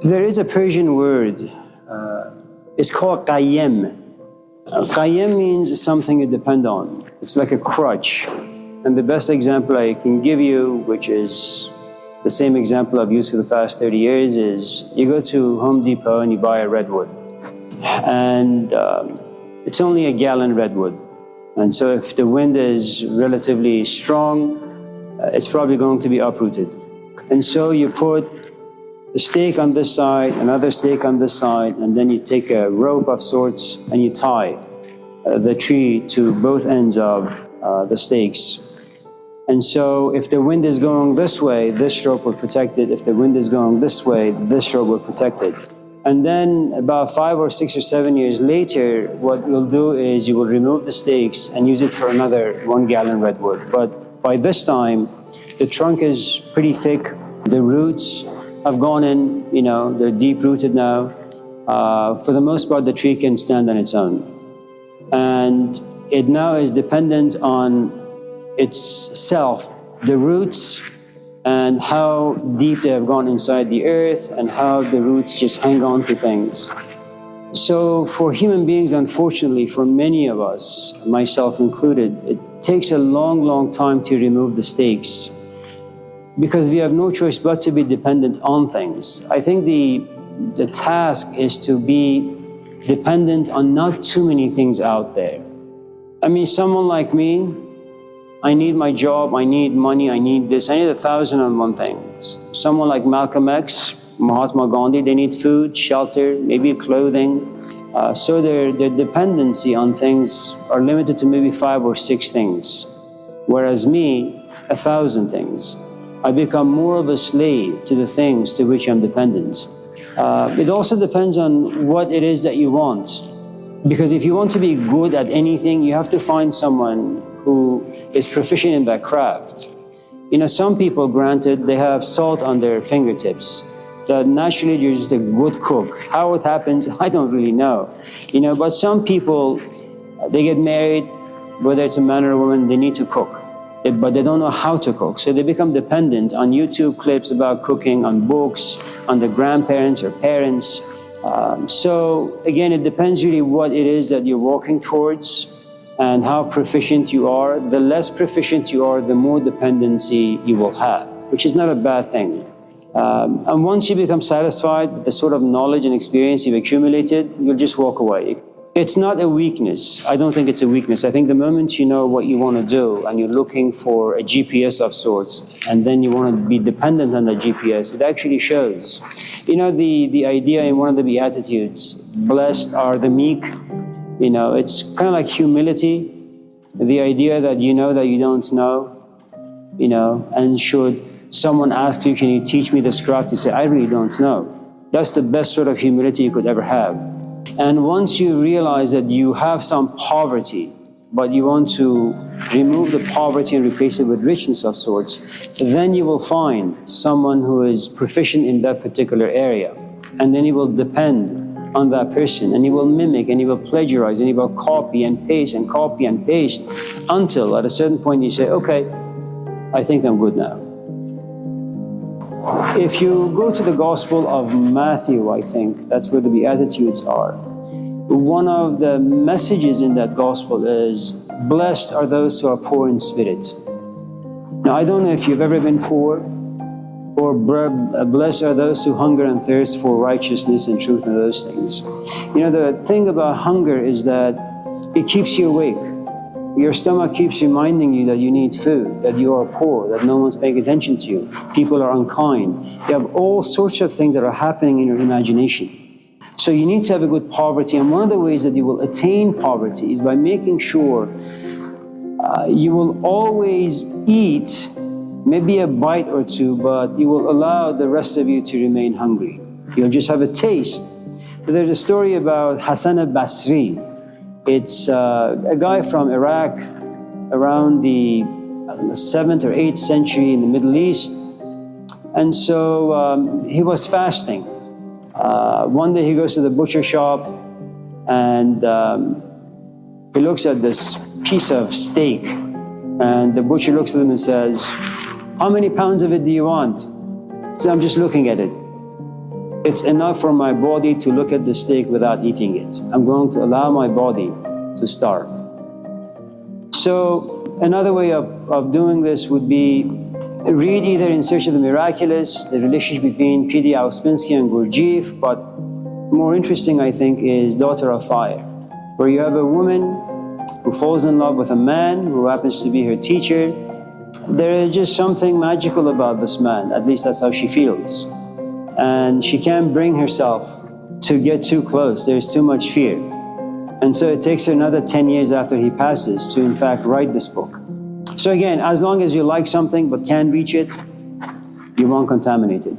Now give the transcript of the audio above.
There is a Persian word, it's called qayyim. Qayyim means something you depend on. It's like a crutch. And the best example I can give you, which is the same example I've used for the past 30 years, is you go to Home Depot and you buy a redwood. And it's only a gallon redwood. And so if the wind is relatively strong, it's probably going to be uprooted. And so you put a stake on this side, another stake on this side, and then you take a rope of sorts and you tie the tree to both ends of the stakes. And so if the wind is going this way, this rope will protect it. If the wind is going this way, this rope will protect it. And then about 5 or 6 or 7 years later, what you'll do is you will remove the stakes and use it for another 1 gallon redwood. But by this time, the trunk is pretty thick. The roots have gone in, they're deep rooted now. For the most part, the tree can stand on its own. And it now is dependent on itself, the roots, and how deep they have gone inside the earth and how the roots just hang on to things. So for human beings, unfortunately, for many of us, myself included, it takes a long, long time to remove the stakes because we have no choice but to be dependent on things. I think the task is to be dependent on not too many things out there. I mean, someone like me, I need my job, I need money, I need this, I need 1,001 things. Someone like Malcolm X, Mahatma Gandhi, they need food, shelter, maybe clothing. So their dependency on things are limited to maybe 5 or 6 things. Whereas me, 1,000 things. I become more of a slave to the things to which I'm dependent. It also depends on what it is that you want. Because if you want to be good at anything, you have to find someone who is proficient in that craft. Some people, granted, they have salt on their fingertips, that naturally you're just a good cook. How it happens, I don't really know. But some people, they get married, whether it's a man or a woman, they need to cook, but they don't know how to cook. So they become dependent on YouTube clips about cooking, on books, on their grandparents or parents. So again, it depends really what it is that you're working towards and how proficient you are. The less proficient you are, the more dependency you will have, which is not a bad thing. And once you become satisfied with the sort of knowledge and experience you've accumulated, you'll just walk away. It's not a weakness. I don't think it's a weakness. I think the moment you know what you want to do and you're looking for a GPS of sorts, and then you want to be dependent on the GPS, it actually shows. The idea in one of the Beatitudes, blessed are the meek, it's kind of like humility. The idea that you know that you don't know, and should someone ask you, can you teach me this craft? You say, I really don't know. That's the best sort of humility you could ever have. And once you realize that you have some poverty, but you want to remove the poverty and replace it with richness of sorts, then you will find someone who is proficient in that particular area. And then you will depend on that person, and you will mimic, and you will plagiarize, and you will copy and paste and copy and paste until at a certain point you say, okay, I think I'm good now. If you go to the Gospel of Matthew, I think that's where the Beatitudes are. One of the messages in that Gospel is, blessed are those who are poor in spirit. Now, I don't know if you've ever been poor, or blessed are those who hunger and thirst for righteousness and truth and those things. The thing about hunger is that it keeps you awake. Your stomach keeps reminding you that you need food, that you are poor, that no one's paying attention to you. People are unkind. You have all sorts of things that are happening in your imagination. So you need to have a good poverty. And one of the ways that you will attain poverty is by making sure you will always eat maybe a bite or two, but you will allow the rest of you to remain hungry. You'll just have a taste. There's a story about Hassan al-Basri. It's a guy from Iraq around the 7th or 8th century in the Middle East. And so he was fasting. One day he goes to the butcher shop and he looks at this piece of steak. And the butcher looks at him and says, how many pounds of it do you want? So I'm just looking at it. It's enough for my body to look at the steak without eating it. I'm going to allow my body to starve. So another way of doing this would be read either In Search of the Miraculous, the relationship between P.D. Auspinski and Gurdjieff, but more interesting, I think, is Daughter of Fire, where you have a woman who falls in love with a man who happens to be her teacher. There is just something magical about this man, at least that's how she feels. And she can't bring herself to get too close. There's too much fear. And so it takes her another 10 years after he passes to, in fact, write this book. So again, as long as you like something but can't reach it, you won't contaminate it.